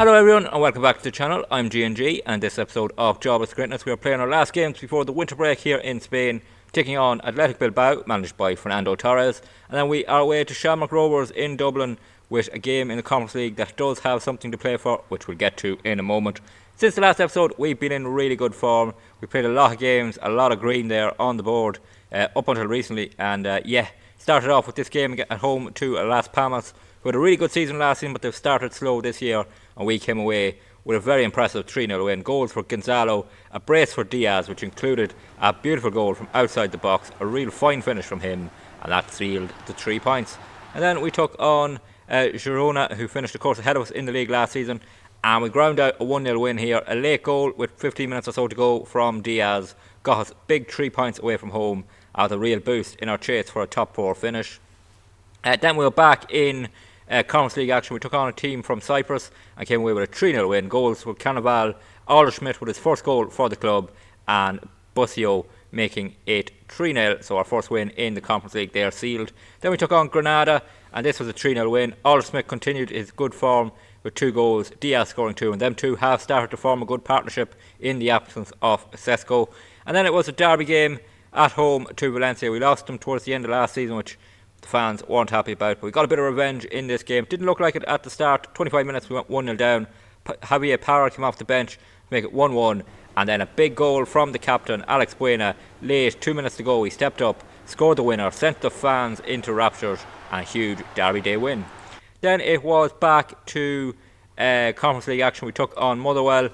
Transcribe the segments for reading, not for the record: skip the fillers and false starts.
Hello everyone and welcome back to the channel. I'm G&G and this episode of Jobless Greatness we are playing our last games before the winter break here in Spain, taking on Athletic Bilbao, managed by Fernando Torres, and then we are away to Shamrock Rovers in Dublin with a game in the Conference League that does have something to play for, which we'll get to in a moment. Since the last episode we've been in really good form. We played a lot of games, a lot of green there on the board up until recently, and started off with this game at home to Las Palmas, who had a really good season last season, but they've started slow this year, and we came away with a very impressive 3-0 win. Goals for Gonzalo, a brace for Diaz, which included a beautiful goal from outside the box, a real fine finish from him, and that sealed the 3 points. And then we took on Girona, who finished, of course, ahead of us in the league last season, and we ground out a 1-0 win here. A late goal with 15 minutes or so to go from Diaz got us big 3 points away from home, with a real boost in our chase for a top 4 finish. Then we were back in Conference League action. We took on a team from Cyprus and came away with a 3-0 win. Goals for Carnival, Alderschmidt with his first goal for the club, and Busio making it 3-0. So our first win in the Conference League there sealed. Then we took on Granada, and this was a 3-0 win. Alderschmidt continued his good form with 2 goals, Diaz scoring 2, and them two have started to form a good partnership in the absence of Sesko. And then it was a derby game at home to Valencia. We lost them towards the end of last season, which the fans weren't happy about, but we got a bit of revenge in this game. Didn't look like it at the start. 25 minutes we went 1-0 down. Javier Parra came off the bench to make it 1-1, and then a big goal from the captain Alex Buena late, 2 minutes to go. He stepped up, scored the winner, sent the fans into raptures, and a huge derby day win. Then it was back to Conference League action. We took on Motherwell,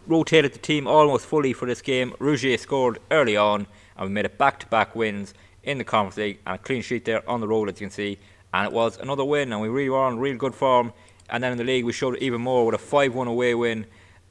rotated the team almost fully for this game. Rougier scored early on, and we made it back-to-back wins in the Conference League, and a clean sheet there on the road, as you can see, and it was another win, and we really were on real good form. And then in the league we showed it even more with a 5-1 away win,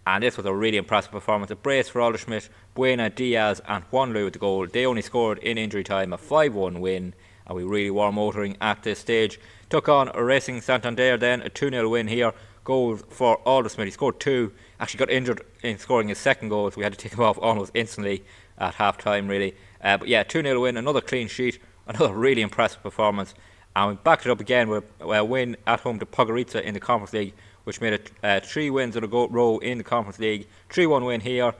and this was a really impressive performance. A brace for Alderschmidt, Buena, Diaz and Juanlu with the goal. They only scored in injury time. A 5-1 win, and we really were motoring at this stage. Took on Racing Santander then, a 2-0 win here. Goals for Alderschmidt, he scored 2, actually got injured in scoring his second goal, so we had to take him off almost instantly at half time really. But yeah, 2-0 win, another clean sheet, another really impressive performance, and we backed it up again with a win at home to Podgorica in the Conference League, which made it 3 wins in a row in the Conference League. 3-1 win here.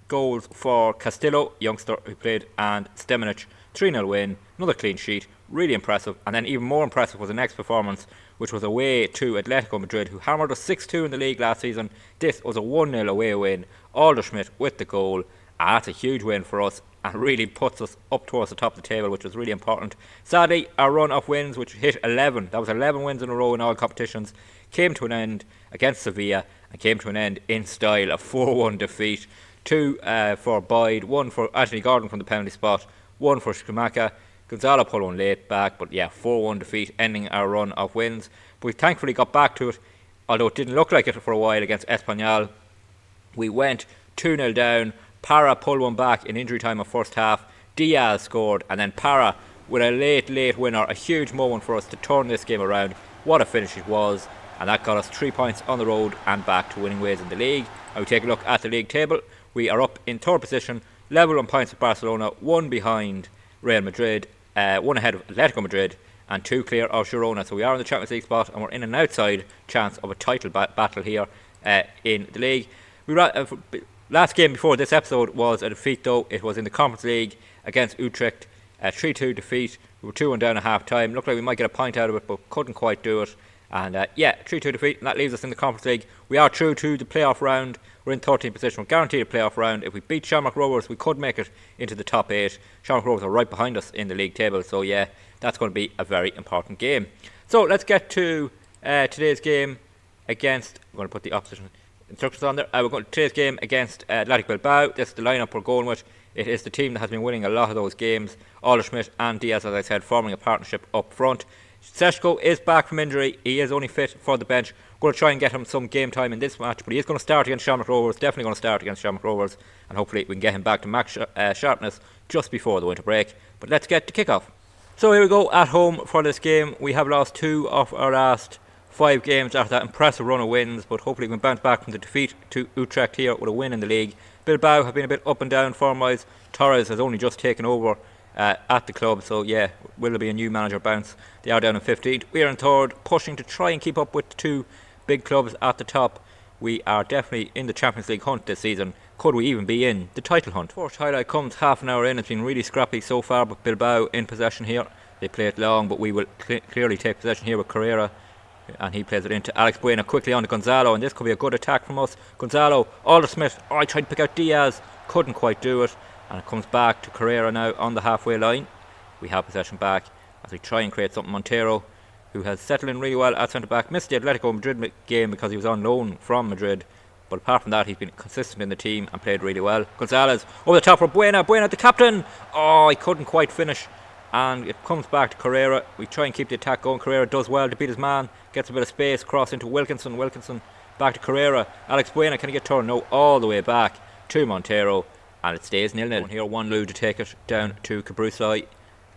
Goals for Castillo, youngster who played, and Stemenic. 3-0 win, another clean sheet, really impressive. And then even more impressive was the next performance, which was away to Atletico Madrid, who hammered us 6-2 in the league last season. This was a 1-0 away win. Alderschmidt with the goal. That's a huge win for us, and really puts us up towards the top of the table, which was really important. Sadly, our run of wins, which hit 11, that was 11 wins in a row in all competitions, came to an end against Sevilla, and came to an end in style, a 4-1 defeat. 2 for Boyd, 1 for Anthony Gordon from the penalty spot, 1 for Schumacher. Gonzalo pulled one late back, but yeah, 4-1 defeat, ending our run of wins. But we thankfully got back to it, although it didn't look like it for a while against Espanyol. We went 2-0 down. Parra pulled one back in injury time of first half. Diaz scored, and then Parra with a late winner, a huge moment for us to turn this game around. What a finish it was, and that got us 3 points on the road and back to winning ways in the league. And we take a look at the league table. We are up in 3rd position, level on points with Barcelona, 1 behind Real Madrid, 1 ahead of Atletico Madrid, and 2 clear of Girona. So we are in the Champions League spot, and we're in an outside chance of a title battle here in the league. Last game before this episode was a defeat, though. It was in the Conference League against Utrecht, a 3-2 defeat. We were 2-1 down at half time. Looked like we might get a point out of it, but couldn't quite do it. And 3-2 defeat, and that leaves us in the Conference League. We are through to the playoff round. We're in 13th position. We're guaranteed a playoff round. If we beat Shamrock Rovers, we could make it into the top 8. Shamrock Rovers are right behind us in the league table, so yeah, that's going to be a very important game. So let's get to today's game against, I'm going to put the opposition instructions on there. We're going to today's game against Athletic Bilbao. This is the lineup we're going with. It is the team that has been winning a lot of those games. Alderschmidt and Diaz, as I said, forming a partnership up front. Seshko is back from injury. He is only fit for the bench. We're going to try and get him some game time in this match, but he is going to start against Shamrock Rovers. Definitely going to start against Shamrock Rovers, and hopefully we can get him back to max sharpness just before the winter break. But let's get to kick-off. So here we go at home for this game. We have lost 2 of our last 5 games after that impressive run of wins, but hopefully we can bounce back from the defeat to Utrecht here with a win in the league. Bilbao have been a bit up and down form-wise. Torres has only just taken over at the club, so yeah, will there be a new manager bounce? They are down in 15th. We are in 3rd, pushing to try and keep up with the 2 big clubs at the top. we are definitely in the Champions League hunt this season. Could we even be in the title hunt? First highlight comes half an hour in. It's been really scrappy so far, but Bilbao in possession here. They play it long, but we will clearly take possession here with Carrera. And he plays it into Alex Buena, quickly on to Gonzalo, and this could be a good attack from us. Gonzalo, Aldersmith, I tried to pick out Diaz, couldn't quite do it, and it comes back to Carrera now on the halfway line. We have possession back as we try and create something. Montero, who has settled in really well at centre back, missed the Atletico Madrid game because he was on loan from Madrid, but apart from that he's been consistent in the team and played really well. Gonzalez over the top for Buena, the captain, he couldn't quite finish. And it comes back to Carrera. We try and keep the attack going. Carrera does well to beat his man. Gets a bit of space. Cross into Wilkinson. Wilkinson back to Carrera. Alex Buena, can he get turned? No, all the way back to Montero. And it stays 0-0. Here, 1-0 to take it down to Cabrusai.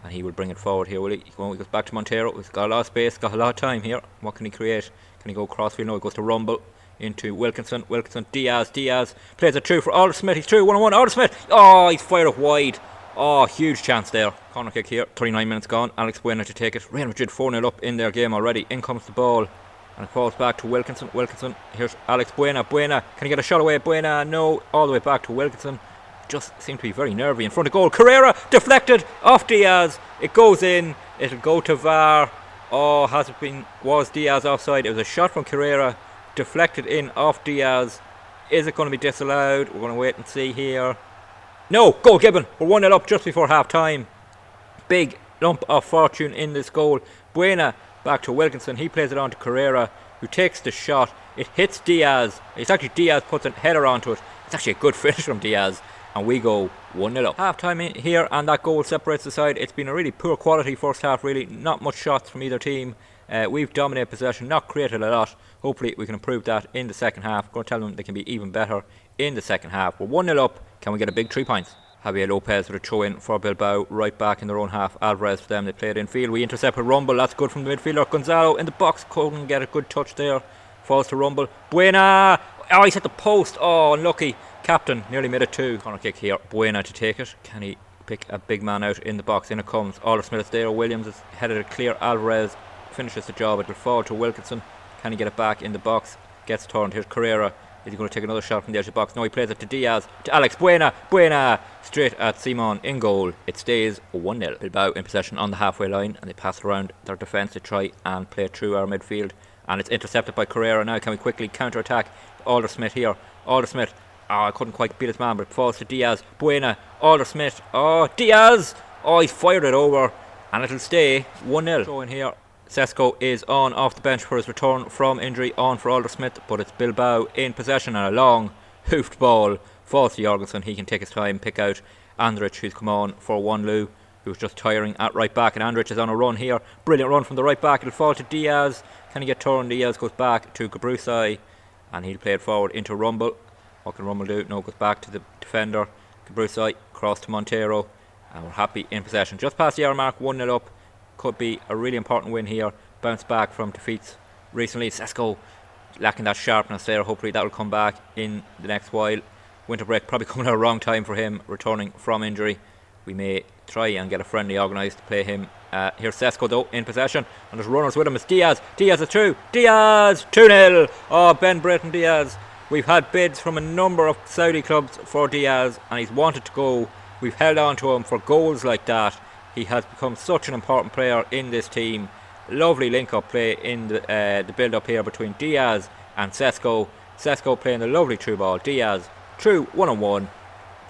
And he will bring it forward here, will he? He goes back to Montero. He's got a lot of space. Got a lot of time here. What can he create? Can he go crossfield? No, he goes to Rumble. Into Wilkinson. Diaz. Plays it through for Aldersmith. He's through. 1-1. Aldersmith. He's fired up wide. Huge chance there. Corner kick here. 39 minutes gone. Alex Buena to take it. Real Madrid 4-0 up in their game already. In comes the ball. And it falls back to Wilkinson. Here's Alex Buena. Can he get a shot away? Buena. No. All the way back to Wilkinson. Just seemed to be very nervy in front of goal. Carrera deflected off Diaz. It goes in. It'll go to VAR. Was Diaz offside? It was a shot from Carrera. Deflected in off Diaz. Is it going to be disallowed? We're going to wait and see here. No, goal Gibbon. We're 1-0 up just before half time. Big lump of fortune in this goal. Buena back to Wilkinson. He plays it on to Carrera, who takes the shot. It hits Diaz. It's actually Diaz puts a header onto it. It's actually a good finish from Diaz. And we go 1-0 up. Half time in here, and that goal separates the side. It's been a really poor quality first half, really. Not much shots from either team. We've dominated possession, not created a lot. Hopefully we can improve that in the second half. Going to tell them they can be even better in the second half. We're 1-0 up. Can we get a big 3 points? Javier Lopez with a throw in for Bilbao, right back in their own half. Alvarez for them, they played in field. We intercept with Rumble, that's good from the midfielder. Gonzalo in the box, couldn't get a good touch there. Falls to Rumble. Buena! He's hit the post. Unlucky. Captain nearly made it 2. Corner kick here. Buena to take it. Can he pick a big man out in the box? In it comes. Aldersmith is there. Williams is headed it clear. Alvarez finishes the job. It will fall to Wilkinson. Can he get it back in the box? Gets turned. Here's Carrera. Is he going to take another shot from the edge of the box? No, he plays it to Diaz. To Alex Buena. Straight at Simon in goal. It stays 1-0. Bilbao in possession on the halfway line, and they pass around their defence to try and play through our midfield. And it's intercepted by Carrera now. Can we quickly counter attack? Aldersmith here. I couldn't quite beat his man, but it falls to Diaz. Buena. Aldersmith. Diaz. He's fired it over, and it'll stay 1-0. Throw in here. Sesko is on off the bench for his return from injury, on for Aldersmith, but it's Bilbao in possession, and a long hoofed ball falls to Jorgensen. He can take his time, pick out Andrich, who's come on for Wanlu, who's just tiring at right back, and Andrich is on a run here. Brilliant run from the right back. It'll fall to Diaz. Can he get turned? Diaz goes back to Cabrusai, and he'll play it forward into Rumble. What can Rumble do? No, goes back to the defender. Cabrusai, cross to Montero, and we're happy in possession. Just past the hour mark, 1-0 up. Could be a really important win here. Bounce back from defeats recently. Sesko lacking that sharpness there. Hopefully that will come back in the next while. Winter break probably coming at a wrong time for him, returning from injury. We may try and get a friendly organised to play him. Here's Sesko though in possession, and there's runners with him. It's Diaz. Diaz is through. Diaz 2-0. Ben Britton Diaz. We've had bids from a number of Saudi clubs for Diaz, and he's wanted to go. We've held on to him for goals like that. He has become such an important player in this team. Lovely link-up play in the build-up here between Diaz and Sesko. Sesko playing the lovely through ball. Diaz through 1-on-1.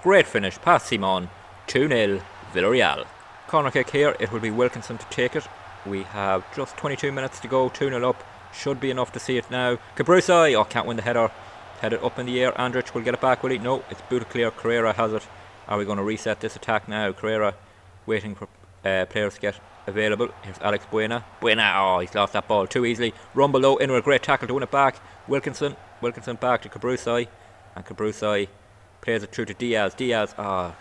Great finish past Simon. 2-0 Villarreal. Corner kick here. It will be Wilkinson to take it. We have just 22 minutes to go. 2-0 up. Should be enough to see it now. Cabrusai. Can't win the header. Headed up in the air. Andrich will get it back, will he? No, it's booted clear. Carrera has it. Are we going to reset this attack now? Carrera waiting for players to get available. Here's Alex Buena. He's lost that ball too easily. Rumble low, into a great tackle to win it back. Wilkinson back to Cabrusai, and Cabrusai plays it through to Diaz. He had a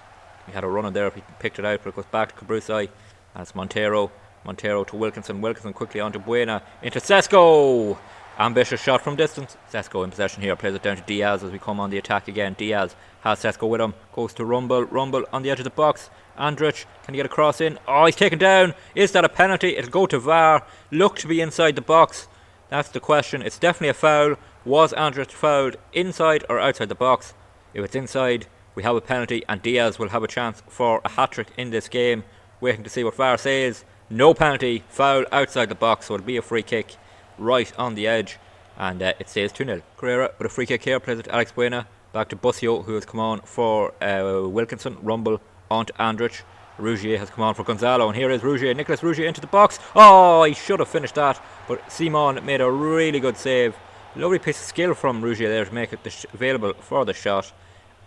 run in there if he picked it out, but it goes back to Cabrusai, and it's Montero to Wilkinson quickly on to Buena, into Sesko. Ambitious shot from distance. Sesko in possession here, plays it down to Diaz as we come on the attack again. Diaz has Sesko with him, goes to Rumble on the edge of the box. Andrich, can he get a cross in? He's taken down. Is that a penalty? It'll go to VAR. Look to be inside the box. That's the question. It's definitely a foul. Was Andrich fouled inside or outside the box? If it's inside, we have a penalty and Diaz will have a chance for a hat-trick in this game. Waiting to see what VAR says. No penalty, foul outside the box, so it'll be a free kick right on the edge, and it stays 2-0. Carrera with a free kick here, plays it to Alex Buena, back to Bussio, who has come on for Wilkinson. Rumble onto Andrich. Rougier has come on for Gonzalo, and here is Rougier, Nicolas Rougier into the box. Oh, he should have finished that, but Simon made a really good save. Lovely piece of skill from Rougier there to make it available for the shot.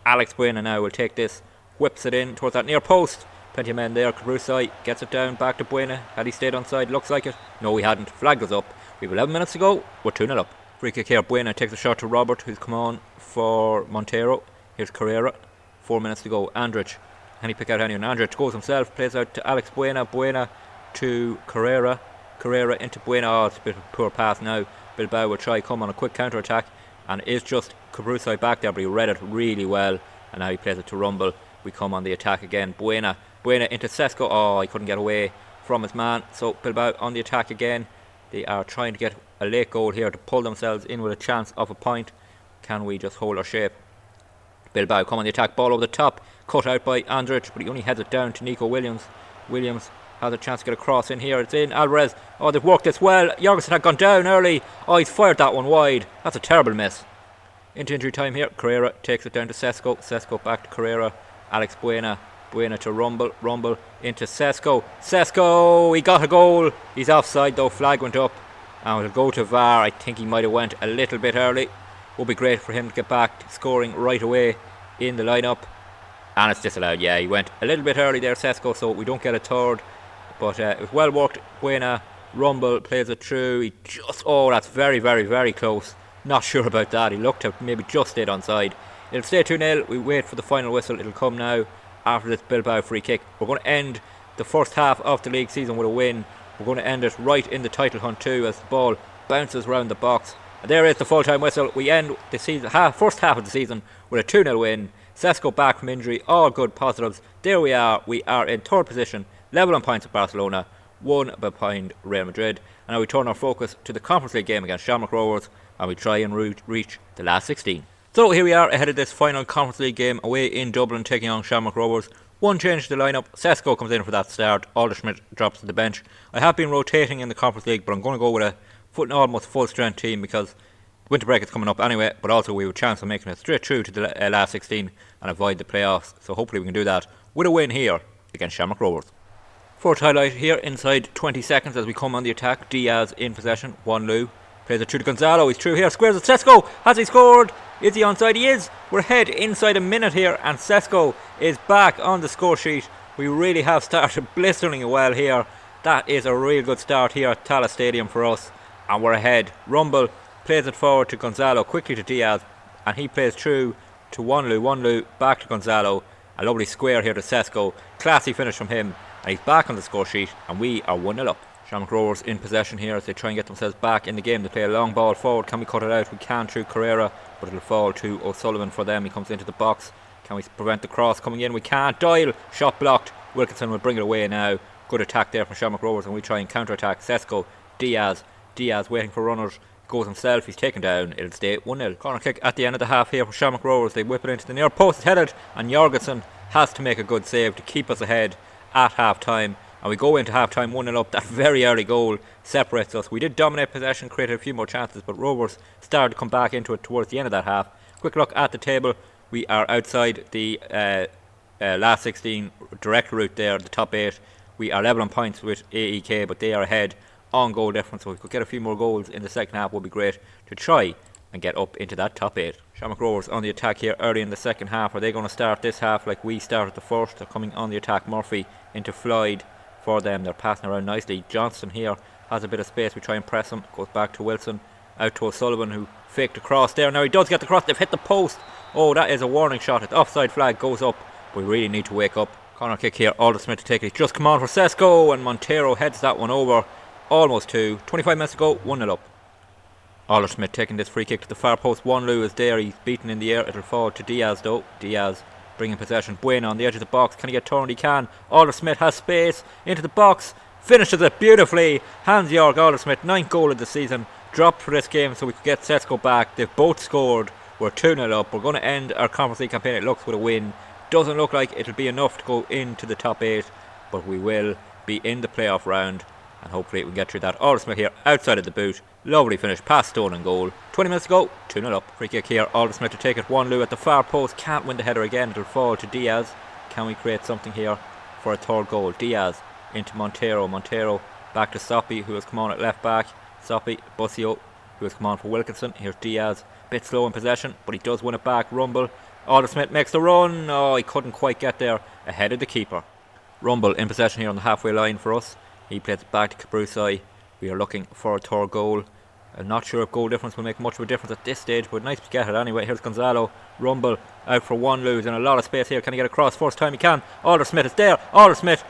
Alex Buena now will take this, whips it in towards that near post. Plenty of men there. Cabrusai gets it down back to Buena. Had he stayed onside? Looks like it. No, he hadn't. Flag goes up. We have 11 minutes to go. We're 2-0 up. Free kick here. Buena takes a shot to Robert, who's come on for Montero. Here's Carrera. 4 minutes to go. Andrich. Can he pick out anyone? Andrich goes himself. Plays out to Alex Buena. Buena to Carrera. Carrera into Buena. Oh, it's a bit of a poor pass now. Bilbao will try come on a quick counter attack, and it's just Cabrusai back there, but he read it really well, and now he plays it to Rumble. We come on the attack again. Buena into Sesko. Oh, he couldn't get away from his man. So Bilbao on the attack again. They are trying to get a late goal here to pull themselves in with a chance of a point. Can we just hold our shape? Bilbao come on the attack. Ball over the top. Cut out by Andrich, but he only heads it down to Nico Williams. Williams has a chance to get a cross in here. It's in. Alvarez. Oh, they've worked this well. Jorgensen had gone down early. Oh, he's fired that one wide. That's a terrible miss. Into injury time here. Carrera takes it down to Sesko. Sesko back to Carrera. Alex Buena. Buena to Rumble. Rumble into Sesko. Sesko, he got a goal. He's offside though. Flag went up. And we'll go to VAR. I think he might have went a little bit early. Would be great for him to get back to scoring right away in the lineup. And it's disallowed. Yeah, he went a little bit early there, Sesko, so we don't get a third. But it was well worked. Buena. Rumble plays it through. He just, oh, that's very, very, very close. Not sure about that. He looked to maybe just stayed onside. It'll stay 2-0. We wait for the final whistle. It'll come now after this Bilbao free kick. We're going to end the first half of the league season with a win. We're going to end it right in the title hunt too, as the ball bounces around the box. And there is the full-time whistle. We end the season, first half of the season with a 2-0 win. Sesko back from injury. All good positives. There we are. We are in third position, level on points with Barcelona, one behind Real Madrid. And now we turn our focus to the Conference League game against Shamrock Rovers, and we try and reach the last 16. So here we are ahead of this final Conference League game away in Dublin, taking on Shamrock Rovers. One change to the lineup. Sesko comes in for that start. Alderschmidt drops to the bench. I have been rotating in the Conference League, but I'm going to go with an almost full strength team because winter break is coming up anyway, but also we have a chance of making it straight through to the last 16 and avoid the playoffs. So hopefully we can do that with a win here against Shamrock Rovers. Fourth highlight here inside 20 seconds as we come on the attack. Diaz in possession. Wanlu plays it through to Gonzalo. He's through here. Squares it. Sesko. Has he scored? Is he onside? He is. We're ahead inside a minute here, and Sesko is back on the score sheet. We really have started blisteringly well here. That is a real good start here at Tallaght Stadium for us, and we're ahead. Rumble plays it forward to Gonzalo, quickly to Diaz, and he plays through to Wanlu. Wanlu back to Gonzalo. A lovely square here to Sesko. Classy finish from him, and he's back on the score sheet, and we are 1-0 up. Shamrock Rovers in possession here as they try and get themselves back in the game. They play a long ball forward. Can we cut it out? We can through Carrera, but it'll fall to O'Sullivan for them. He comes into the box. Can we prevent the cross coming in? We can't. Doyle, shot blocked. Wilkinson will bring it away now. Good attack there from Shamrock Rovers, and we try and counter attack. Sesko, Diaz waiting for runners. Goes himself. He's taken down. It'll stay 1-0. Corner kick at the end of the half here from Shamrock Rovers. They whip it into the near post. It's headed, and Jorgensen has to make a good save to keep us ahead at half time. And we go into half time 1-0 up. That very early goal separates us. We did dominate possession, created a few more chances, but Rovers started to come back into it towards the end of that half. Quick look at the table. We are outside the last 16 direct route there, the top 8. We are level on points with AEK, but they are ahead on goal difference. So if we could get a few more goals in the second half, would be great to try and get up into that top 8. Shamrock Rovers on the attack here early in the second half. Are they going to start this half like we started the first? They're coming on the attack. Murphy into Floyd for them. They're passing around nicely. Johnson here has a bit of space. We try and press him. Goes back to Wilson. Out to O'Sullivan, who faked the cross there. Now he does get the cross. They've hit the post. Oh, that is a warning shot. The offside flag goes up. We really need to wake up. Corner kick here. Alderschmidt to take it. He's just come on for Sesko, and Montero heads that one over. Almost 2. 25 minutes to go. 1-0 up. Alderschmidt taking this free kick to the far post. Wanlu is there. He's beaten in the air. It'll fall to Diaz though. Diaz bringing possession. Buena on the edge of the box. Can he get turned? He can. Alderschmidt has space into the box. Finishes it beautifully. Hans-Jörg Alderschmidt, 9th goal of the season dropped for this game so we could get Cesco back. They've both scored. We're 2-0 up. We're going to end our Conference League campaign, it looks, with a win. Doesn't look like it'll be enough to go into the top 8, but we will be in the playoff round, and hopefully we can get through that. Aldersmith here outside of the boot. Lovely finish past Stone and goal. 20 minutes to go. 2-0 up. Free kick here. Aldersmith to take it. 1-2 at the far post. Can't win the header again. It'll fall to Diaz. Can we create something here for a third goal? Diaz into Montero. Montero back to Soppy, who has come on at left back. Soppy, Busio, who has come on for Wilkinson. Here's Diaz. Bit slow in possession, but he does win it back. Rumble. Aldersmith makes the run. Oh, he couldn't quite get there ahead of the keeper. Rumble in possession here on the halfway line for us. He plays it back to Cabrusai. We are looking for a third goal. I'm not sure if goal difference will make much of a difference at this stage, but nice to get it anyway. Here's Gonzalo. Rumble out for 1-2 in a lot of space here. Can he get across? First time he can. Aldersmith is there. Aldersmith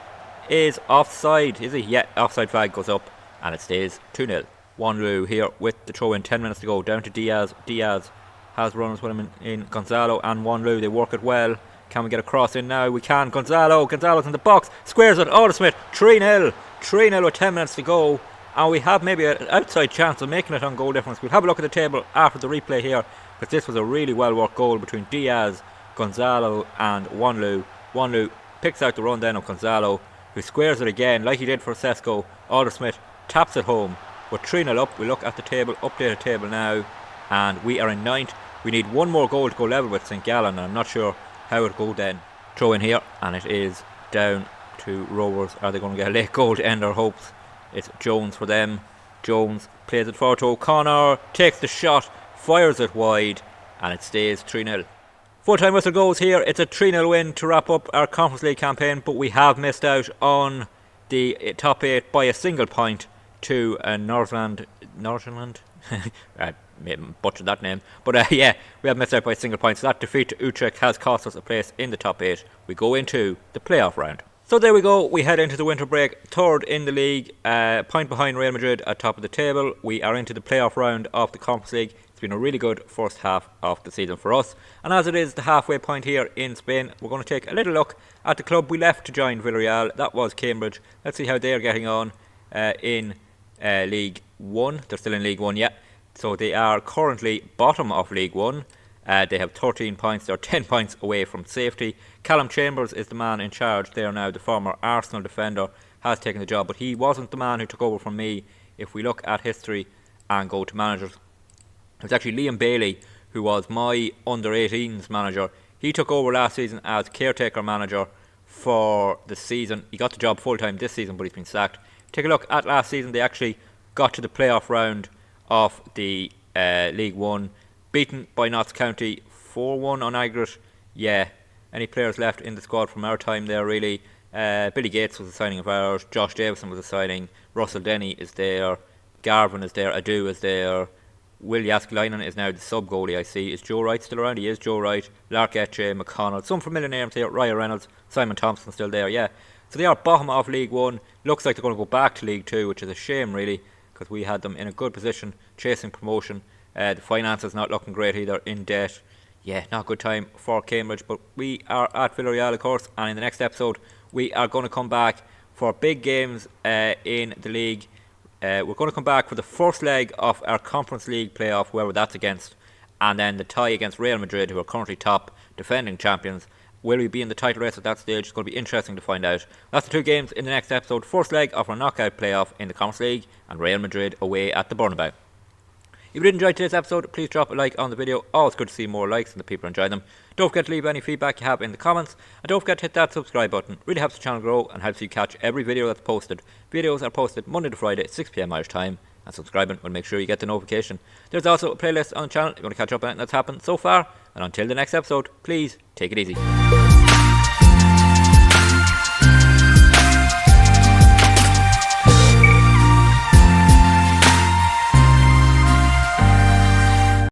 is offside, is he? Yeah, offside flag goes up and it stays 2-0. 1-2 here with the throw in. 10 minutes to go. Down to Diaz. Diaz has runners with him in Gonzalo and 1-2. They work it well. Can we get a cross in now? We can. Gonzalo's in the box. Squares it. Aldersmith. 3-0. 3-0 with 10 minutes to go. And we have maybe an outside chance of making it on goal difference. We'll have a look at the table after the replay here, because this was a really well worked goal between Diaz, Gonzalo and Wanlu. Wanlu picks out the run then of Gonzalo, who squares it again like he did for Cesco. Aldersmith taps it home. We're 3-0 up. We look at the table, updated table now, and we are in 9th. We need one more goal to go level with St Gallen, and I'm not sure how it will go then. Throw in here, and it is down to Rovers. Are they going to get a late goal to end our hopes? It's Jones for them. Jones plays it forward to O'Connor, takes the shot, fires it wide, and it stays 3-0. Full-time whistle goes here. It's a 3-0 win to wrap up our Conference League campaign, but we have missed out on the top 8 by a single point to Northland. I butchered that name, but yeah, we have missed out by a single point, so that defeat to Utrecht has cost us a place in the top 8. We go into the playoff round. So there we go, we head into the winter break, third in the league, point behind Real Madrid at top of the table. We are into the playoff round of the Conference League. It's been a really good first half of the season for us. And as it is the halfway point here in Spain, we're going to take a little look at the club we left to join Villarreal. That was Cambridge. Let's see how they're getting on in League 1. They're still in League 1, yeah. So they are currently bottom of League 1. They have 13 points. They're 10 points away from safety. Callum Chambers is the man in charge there now. The former Arsenal defender has taken the job, but he wasn't the man who took over from me. If we look at history and go to managers, it was actually Liam Bailey, who was my under-18s manager. He took over last season as caretaker manager for the season. He got the job full-time this season, but he's been sacked. Take a look at last season. They actually got to the playoff round of the League 1. Beaten by Notts County 4-1 on aggregate. Yeah, any players left in the squad from our time there really? Billy Gates was a signing of ours. Josh Davison was a signing. Russell Denny is there. Garvin is there. Adu is there. Will Jaskelainen is now the sub-goalie, I see. Is Joe Wright still around? He is Joe Wright. Lark Etche, McConnell. Some familiar names here. Ryan Reynolds. Simon Thompson still there, yeah. So they are bottom of League 1. Looks like they're going to go back to League 2, which is a shame really, because we had them in a good position chasing promotion. The finances not looking great either, in debt. Yeah, not a good time for Cambridge, but we are at Villarreal, of course, and in the next episode we are going to come back for big games in the league. We're going to come back for the first leg of our Conference League playoff, whoever that's against, and then the tie against Real Madrid, who are currently top defending champions. Will we be in the title race at that stage? It's going to be interesting to find out. That's the two games in the next episode. First leg of our knockout playoff in the Conference League, and Real Madrid away at the Bernabeu. If you did enjoy today's episode, please drop a like on the video. Always good to see more likes and the people enjoy them. Don't forget to leave any feedback you have in the comments. And don't forget to hit that subscribe button. Really helps the channel grow and helps you catch every video that's posted. Videos are posted Monday to Friday at 6 PM Irish time. And subscribing will make sure you get the notification. There's also a playlist on the channel if you want to catch up on anything that's happened so far. And until the next episode, please take it easy.